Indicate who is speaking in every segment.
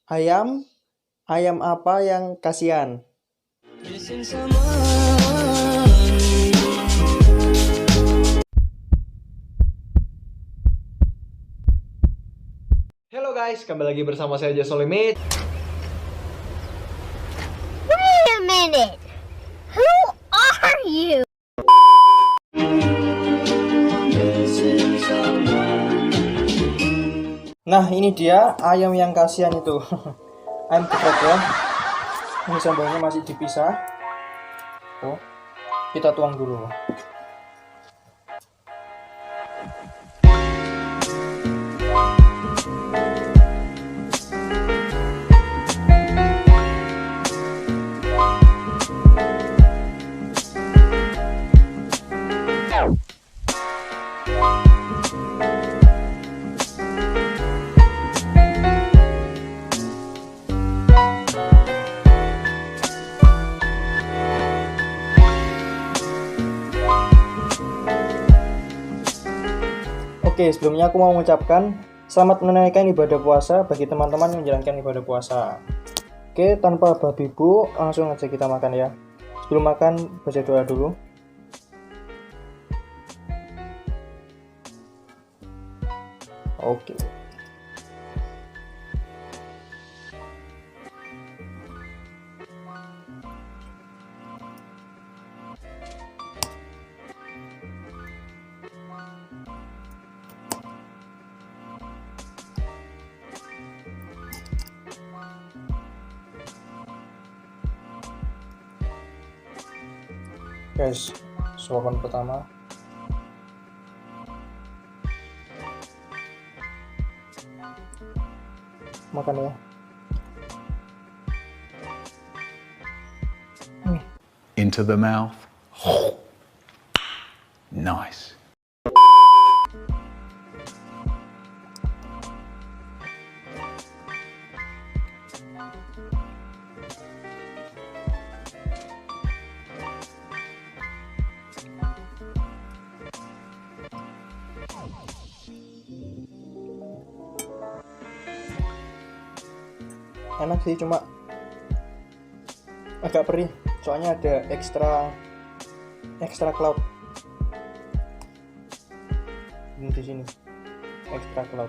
Speaker 1: Ayam, ayam apa yang kasihan? Halo guys, kembali lagi bersama saya Jasolimit.
Speaker 2: Wait a minute. Who are you?
Speaker 1: Nah, ini dia ayam yang kasihan itu. Ayam geprek ya. Ini sambalnya masih dipisah. Oh, kita tuang dulu. Oke, sebelumnya aku mau mengucapkan selamat menunaikan ibadah puasa bagi teman-teman yang menjalankan ibadah puasa. Oke, tanpa babi bu, langsung aja kita makan ya. Sebelum makan, baca doa dulu. Oke. Guys, suapan pertama. Makan ya.
Speaker 3: Into the mouth. Nice.
Speaker 1: Enak sih, cuma agak perih soalnya ada ekstra cloud ini di sini, ekstra cloud.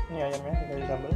Speaker 1: Ini ayamnya dikasih sambal.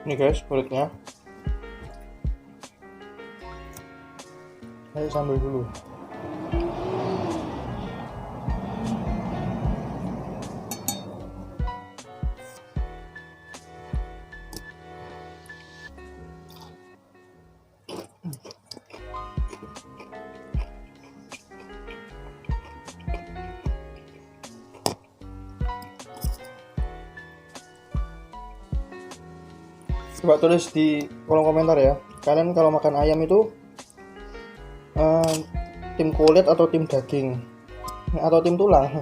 Speaker 1: Ini guys kulitnya. Ayo sambal dulu. Coba tulis di kolom komentar ya, kalian kalau makan ayam itu tim kulit atau tim daging atau tim tulang.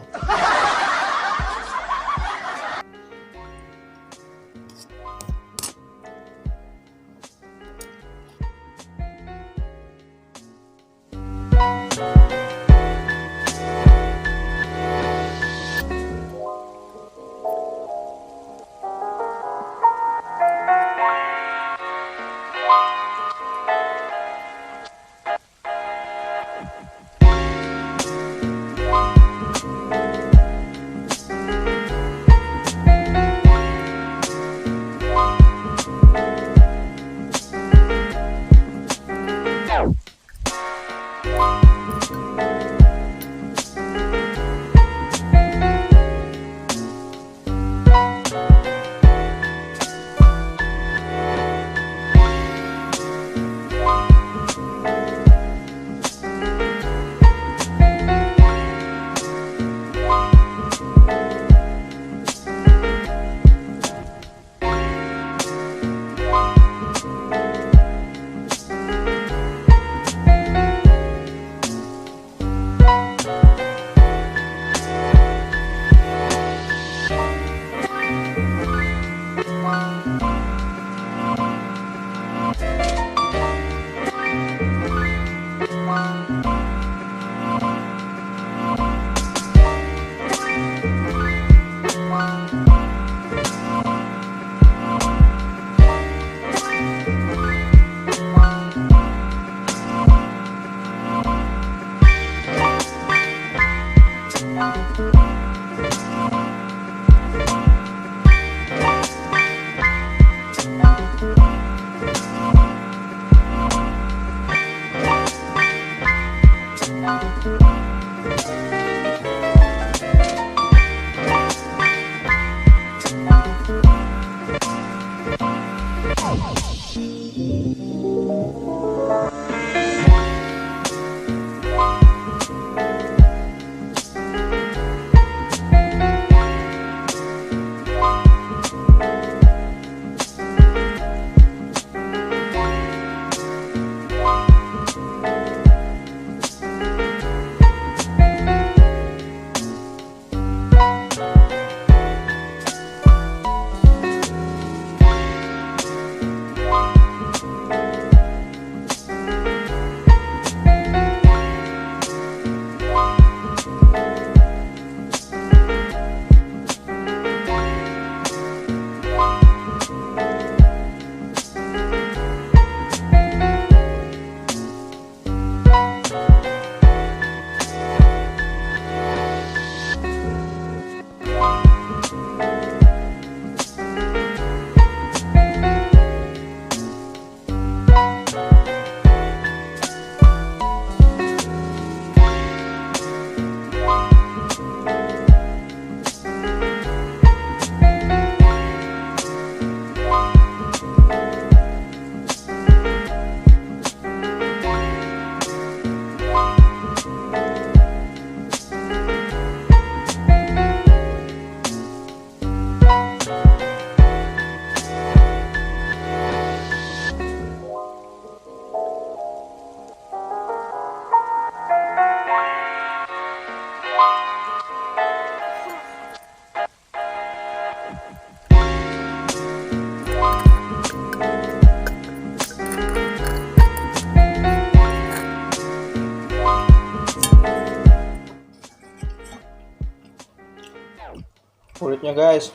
Speaker 1: kulitnya guys.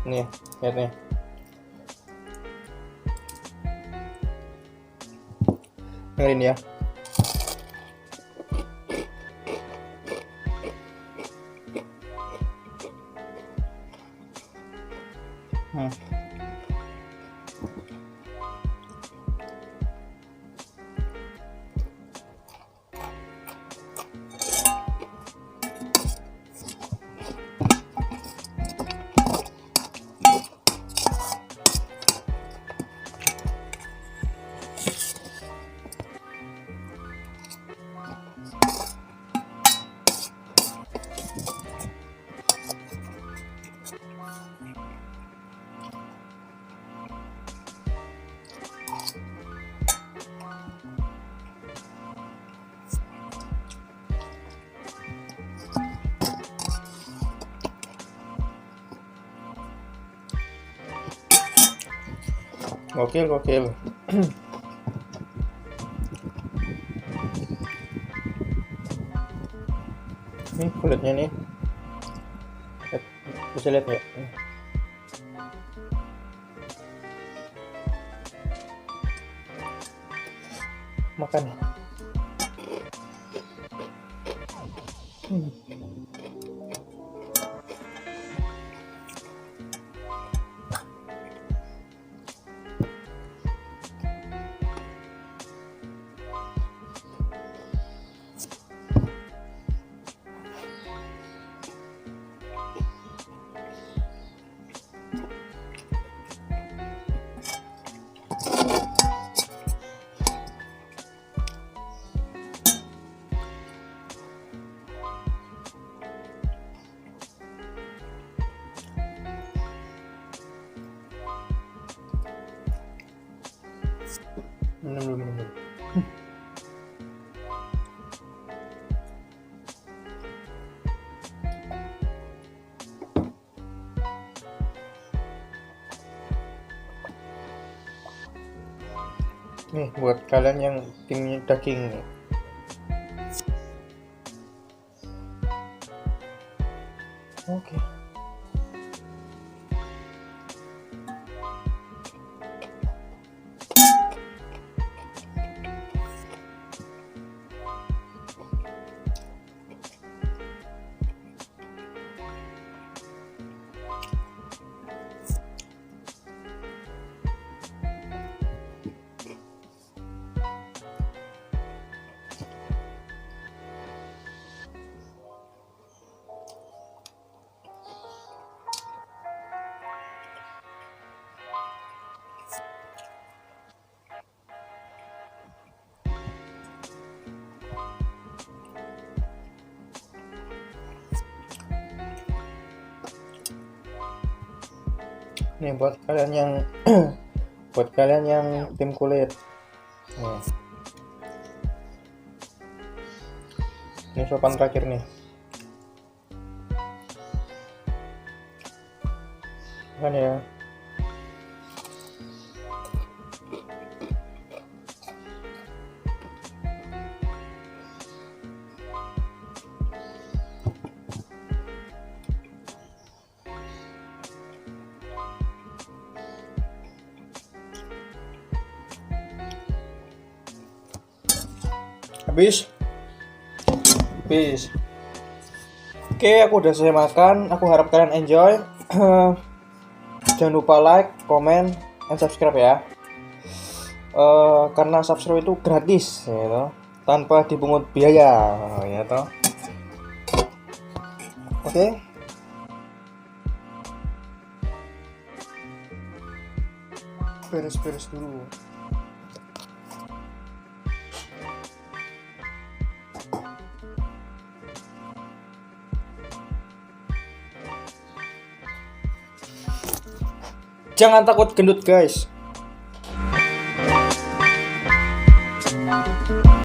Speaker 1: Nih, lihat nih. Dengerin ya. Gokiel. Nih kulitnya nih. Bisa lihat ya. Makan. Minum dulu. Nih buat kalian yang tim daging nih. Oke. Nih buat kalian yang tim kulit. Nih. Ini sopan terakhir nih. Kan ya. Habis. Oke, aku udah selesai makan. Aku harap kalian enjoy. Jangan lupa like, comment, and subscribe ya. Karena subscribe itu gratis, ya toh, tanpa dipungut biaya, ya toh. Oke. Beres-beres dulu. Jangan takut gendut guys.